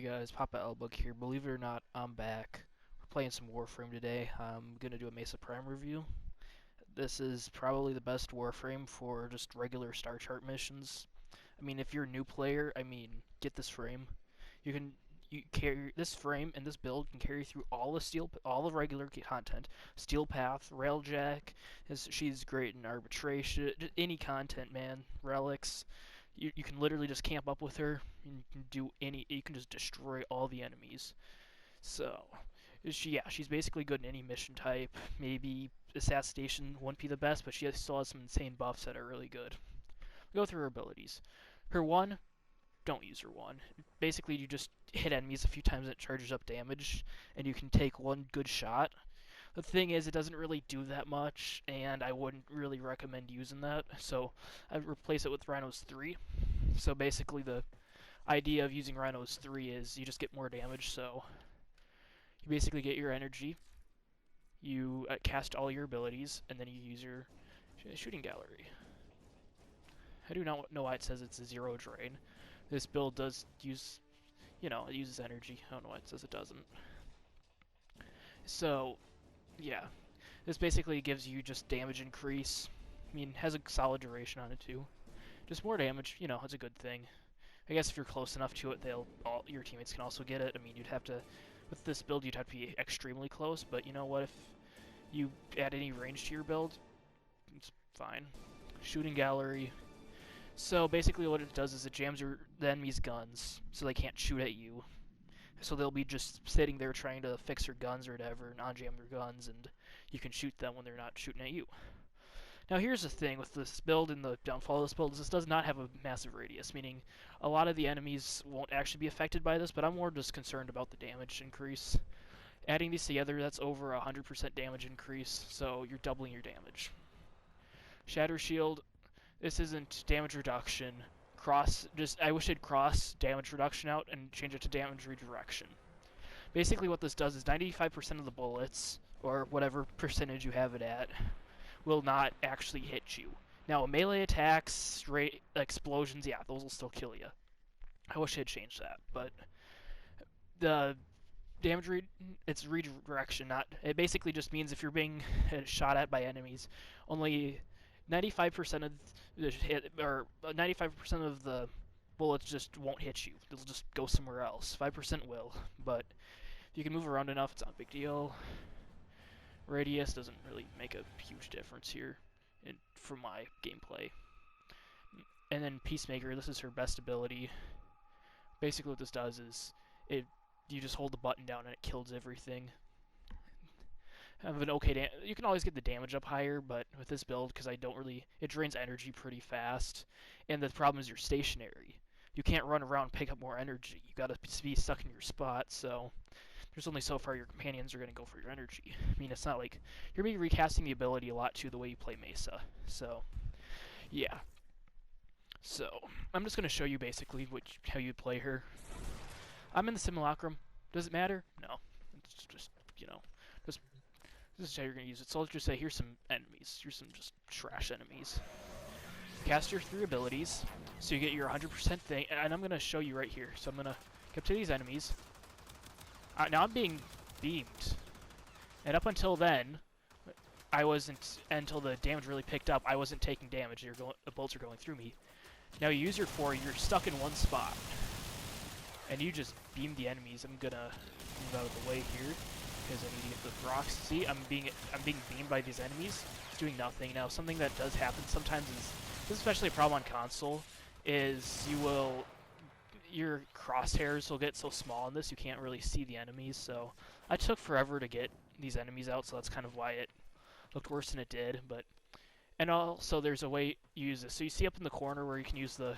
Hey guys, Papa Elbug here. Believe it or not, I'm back. We're playing some Warframe today. I'm gonna do a Mesa Prime review. This is probably the best Warframe for just regular star chart missions. I mean, if you're a new player, get this frame. You can you carry this frame and this build can carry through all the regular content. Steel Path, Railjack, she's great in arbitration, just any content, man. Relics. You can literally just camp up with her. And you can do any. You can just destroy all the enemies. So, she's basically good in any mission type. Maybe assassination wouldn't be the best, but she still has some insane buffs that are really good. Go through her abilities. Her one, don't use her one. Basically, you just hit enemies a few times and it charges up damage, and you can take one good shot. The thing is, it doesn't really do that much, and I wouldn't really recommend using that, so I'd replace it with Rhino's 3. So basically, the idea of using Rhino's 3 is you just get more damage, so you basically get your energy, you cast all your abilities, and then you use your shooting gallery. I do not know why it says it's a 0 drain. This build does use, it uses energy. I don't know why it says it doesn't. So, yeah. This basically gives you just damage increase. I mean, has a solid duration on it too. Just more damage, it's a good thing. I guess if you're close enough to it, your teammates can also get it. I mean, with this build, you'd have to be extremely close, but you know what, if you add any range to your build, it's fine. Shooting gallery. So basically what it does is it jams the enemy's guns, so they can't shoot at you. So they'll be just sitting there trying to fix their guns or whatever, and unjam their guns, and you can shoot them when they're not shooting at you. Now here's the thing with this build and the downfall of this build is this does not have a massive radius, meaning a lot of the enemies won't actually be affected by this, but I'm more just concerned about the damage increase. Adding these together, that's over 100% damage increase, so you're doubling your damage. Shatter Shield, this isn't damage reduction. I wish it'd cross damage reduction out and change it to damage redirection. Basically what this does is 95% of the bullets, or whatever percentage you have it at, will not actually hit you. Now, melee attacks, straight explosions, yeah, those will still kill you. I wish I had changed that, but the damage it's redirection, it basically just means if you're being shot at by enemies, only 95% of the 95% of the bullets just won't hit you. They'll just go somewhere else. 5% will, but if you can move around enough, it's not a big deal. Radius doesn't really make a huge difference here from my gameplay. And then Peacemaker, this is her best ability. Basically what this does is you just hold the button down and it kills everything. Have an okay you can always get the damage up higher, but with this build, because it drains energy pretty fast, and the problem is you're stationary. You can't run around and pick up more energy. You gotta be stuck in your spot, so there's only so far your companions are gonna go for your energy. I mean, it's not like you're gonna be recasting the ability a lot too the way you play Mesa. So, yeah. So, I'm just gonna show you basically how you play her. I'm in the simulacrum. Does it matter? No. It's just, this is how you're going to use it. So let's just say here's some enemies. Here's some just trash enemies. Cast your 3 abilities, so you get your 100% thing, and I'm going to show you right here. So I'm going to get to these enemies. Now I'm being beamed. And up until then, until the damage really picked up, I wasn't taking damage. The bolts are going through me. Now you use your 4, you're stuck in one spot. And you just beam the enemies. I'm going to move out of the way here, because I need to get the rocks. See, I'm being beamed by these enemies. It's doing nothing. Now, something that does happen sometimes is, this is especially a problem on console, is your crosshairs will get so small in this you can't really see the enemies. So I took forever to get these enemies out, so that's kind of why it looked worse than it did. And also there's a way you use this. So you see up in the corner where you can use the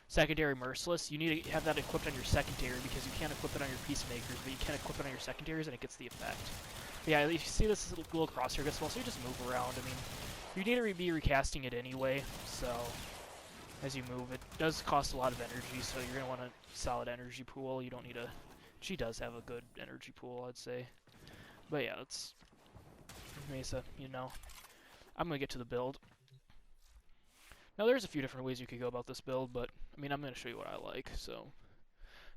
secondary merciless, you need to have that equipped on your secondary because you can't equip it on your peacemakers, but you can equip it on your secondaries and it gets the effect. But yeah, you see this little crosshair gets small, so you just move around. I mean, you need to be recasting it anyway, so as you move, it does cost a lot of energy, so you're going to want a solid energy pool. You don't need a... She does have a good energy pool, I'd say. But yeah, it's Mesa, I'm going to get to the build. Now there's a few different ways you could go about this build, but I mean I'm going to show you what I like. So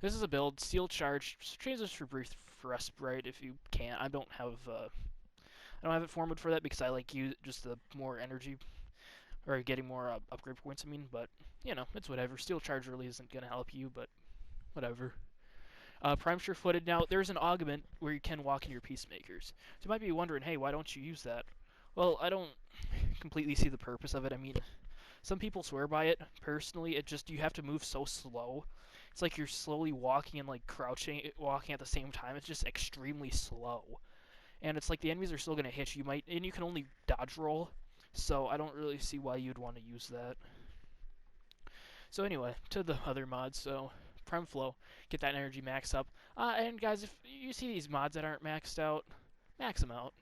This is a build, Steel Charge, change this for Brief Respite if you can. I don't have it formatted for that because I like just the more energy, or getting more upgrade points, I mean, but, you know, it's whatever. Steel Charge really isn't going to help you, but whatever. Prime Sure-Footed. Now, there's an augment where you can walk in your Peacemakers. So you might be wondering, hey, why don't you use that? Well, I don't completely see the purpose of it. I mean, some people swear by it. Personally, you have to move so slow. It's like you're slowly walking and like crouching, walking at the same time. It's just extremely slow. And it's like the enemies are still gonna hit you. And you can only dodge roll. So I don't really see why you'd want to use that. So anyway, to the other mods. So Prime Flow, get that energy max up. And guys, if you see these mods that aren't maxed out, max them out.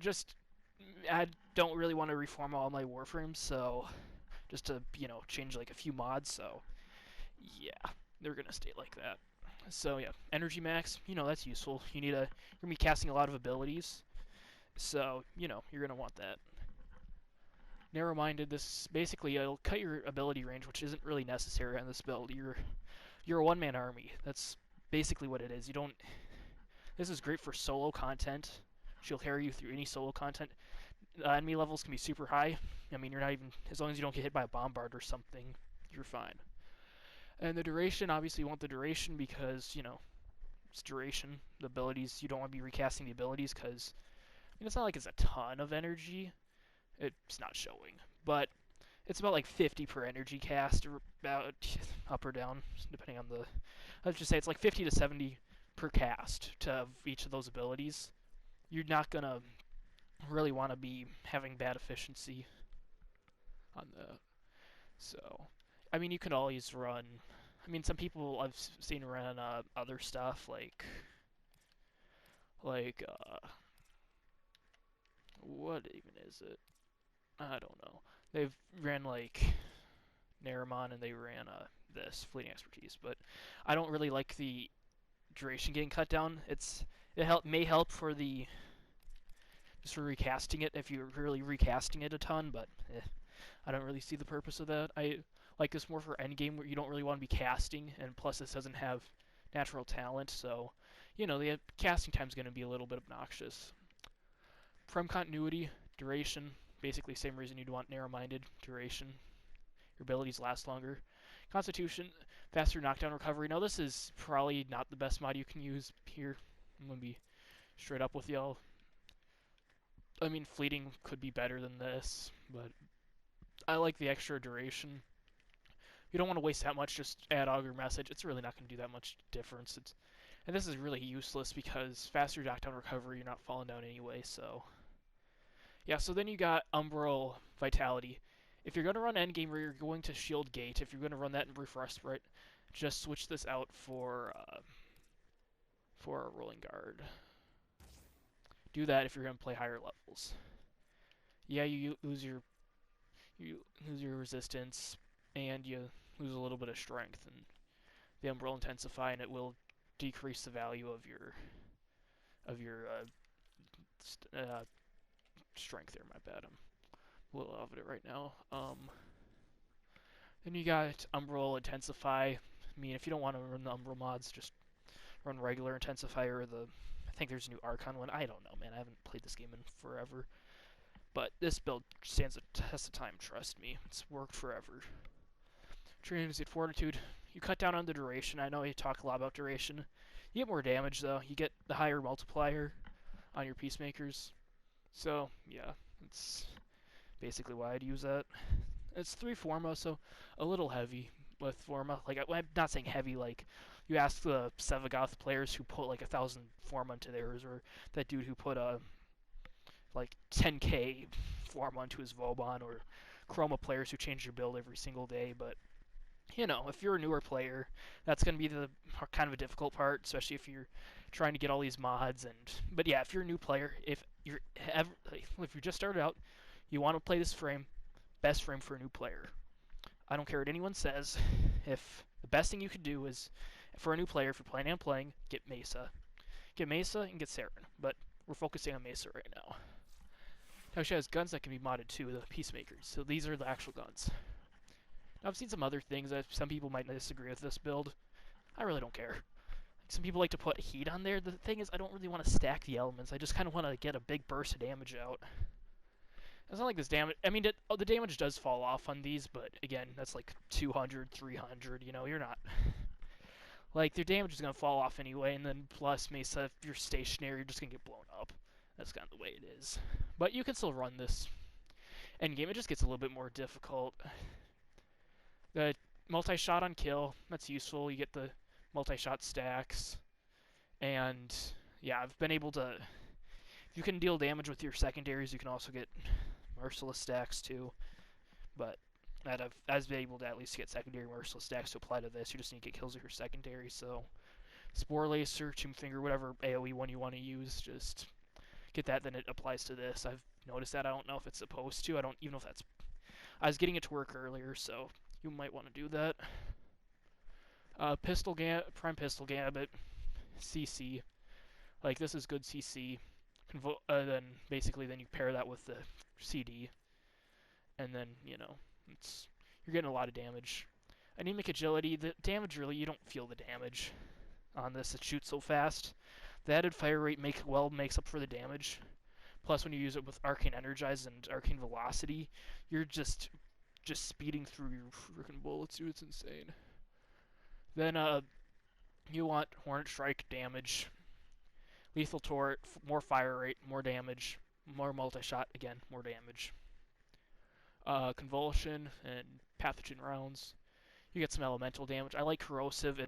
Just, I don't really want to reform all my Warframes, so just to, change like a few mods, so yeah, they're gonna stay like that. So yeah, energy max, that's useful. You're gonna be casting a lot of abilities, so you're gonna want that. Narrow-minded, this basically it'll cut your ability range, which isn't really necessary on this build. You're a one-man army. That's basically what it is. You don't. This is great for solo content. She'll carry you through any solo content. Enemy levels can be super high. I mean, you're not even, as long as you don't get hit by a bombard or something, you're fine. And the duration, obviously you want the duration because, it's duration. The abilities, you don't want to be recasting the abilities because, it's not like it's a ton of energy. It's not showing. But it's about like 50 per energy cast, or about up or down, depending on the, let's just say it's like 50 to 70 per cast to each of those abilities. You're not going to really want to be having bad efficiency on that. So, I mean, you can always run. I mean, some people I've seen run other stuff like what even is it? I don't know. They've ran like Naramon and they ran this Fleeting Expertise, but I don't really like the duration getting cut down. May help for the just for recasting it if you're really recasting it a ton, but I don't really see the purpose of that. I like this more for endgame where you don't really want to be casting, and plus this doesn't have natural talent, so the casting time's going to be a little bit obnoxious. From continuity, duration, basically same reason you'd want narrow-minded, duration. Your abilities last longer. Constitution, faster knockdown recovery. Now this is probably not the best mod you can use here. I'm going to be straight up with y'all. I mean, fleeting could be better than this, but I like the extra duration. You don't want to waste that much, just add Augur Message. It's really not going to do that much difference. And this is really useless because faster knockdown recovery, you're not falling down anyway, so. Yeah, so then you got Umbral Vitality. If you're going to run endgame where you're going to Shield Gate, if you're going to run that in Brief Respite, just switch this out for a Rolling Guard. Do that if you're going to play higher levels. Yeah, you lose your resistance, and you lose a little bit of strength, and the Umbral Intensify, and it will decrease the value of your strength there. My bad, I'm a little off of it right now. Then you got Umbral Intensify. I mean, if you don't want to run the Umbral mods, just run regular Intensify or I think there's a new Archon one. I don't know, man. I haven't played this game in forever. But this build stands a test of time, trust me. It's worked forever. Transient Fortitude. You cut down on the duration. I know you talk a lot about duration. You get more damage, though. You get the higher multiplier on your Peacemakers. So, yeah. That's basically why I'd use that. It's 3 Forma, so a little heavy with Forma. Like, I'm not saying heavy, like, you ask the Sevagoth players who put, like, 1,000 Forma into theirs, or that dude who put, like, 10k Forma onto his Vauban, or Chroma players who change their build every single day, but, if you're a newer player, that's going to be the kind of a difficult part, especially if you're trying to get all these mods, but yeah, if you're a new player, if you just started out, you want to play this frame, best frame for a new player. I don't care what anyone says. If the best thing you could do is, for a new player, if you're planning on playing, get Mesa. Get Mesa and get Saren, but we're focusing on Mesa right now. Now she has guns that can be modded too, the Peacemakers, so these are the actual guns. Now I've seen some other things that some people might disagree with this build. I really don't care. Some people like to put heat on there. The thing is, I don't really want to stack the elements. I just kind of want to get a big burst of damage out. It's not like this damage. I mean, the damage does fall off on these, but again, that's like 200, 300. You know, you're not. Like, their damage is going to fall off anyway, and then plus Mesa, if you're stationary, you're just going to get blown up. That's kind of the way it is. But you can still run this. Endgame, it just gets a little bit more difficult. The multi-shot on kill, that's useful. You get the multi-shot stacks. And, yeah, I've been able to... If you can deal damage with your secondaries, you can also get merciless stacks, too. But I was able to at least get secondary merciless stacks to apply to this. You just need to get kills with your secondary, so... Spore Lacer, Tomb Finger, whatever AoE one you want to use, just get that, then it applies to this. I've noticed that. I don't know if it's supposed to. I don't even know if that's... I was getting it to work earlier, so you might want to do that. Prime Pistol Gambit, CC. Like, this is good CC. Then you pair that with the CD. And then, you know, you're getting a lot of damage. Anemic Agility, the damage really, you don't feel the damage on this. It shoots so fast. The added fire rate makes up for the damage. Plus, when you use it with Arcane Energize and Arcane Velocity, you're just speeding through your freaking bullets, dude. It's insane. Then, you want Hornet Strike damage. Lethal Torrent, more fire rate, more damage. More multi-shot, again, more damage. Convulsion and Pathogen Rounds. You get some elemental damage. I like Corrosive.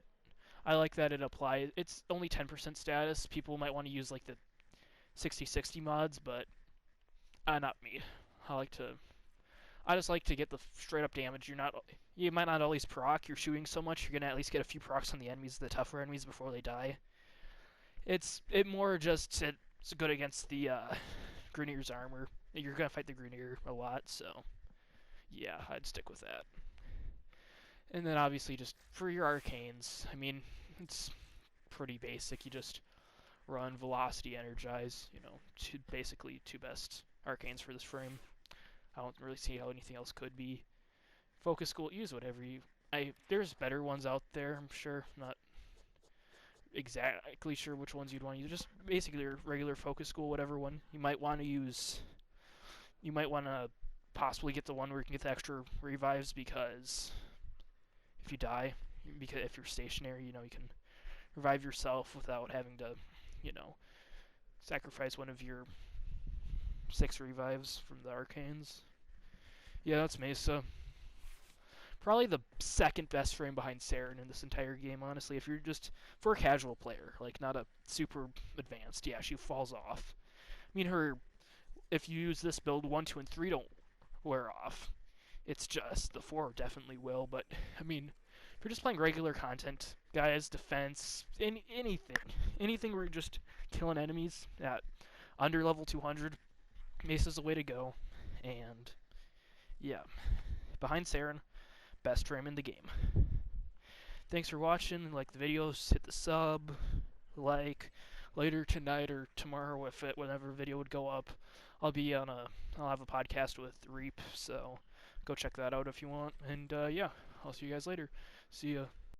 I like that it applies. It's only 10% status. People might want to use like the 60/60 mods, but not me. I just like to get the straight up damage. You might not always proc. You're shooting so much, you're gonna at least get a few procs on the enemies, the tougher enemies, before they die. It's good against the Grineer's armor. You're gonna fight the Grineer a lot, so yeah, I'd stick with that. And then obviously just for your Arcanes, I mean, it's pretty basic. You just run Velocity, Energize, you know, basically two best Arcanes for this frame. I don't really see how anything else could be. Focus School, use whatever you... There's better ones out there, I'm sure. I'm not exactly sure which ones you'd want to use. Just basically your regular Focus School, whatever one you might want to use. You might want to possibly get the one where you can get the extra revives, because if you die, if you're stationary, you know, you can revive yourself without having to, you know, sacrifice one of your 6 revives from the Arcanes. Yeah, that's Mesa. Probably the second best frame behind Saren in this entire game, honestly. If you're just, for a casual player, like not a super advanced, yeah, she falls off. I mean, if you use this build, 1, 2, and 3 don't wear off. It's just, the 4 definitely will, but, I mean, if you're just playing regular content, guys, defense, anything where you're just killing enemies at under level 200, Mesa's the way to go. And yeah, behind Saren, best frame in the game. Thanks for watching. Like the videos, hit the sub, like. Later tonight or tomorrow, whenever video would go up, I'll have a podcast with Reap, so go check that out if you want. And yeah, I'll see you guys later. See ya.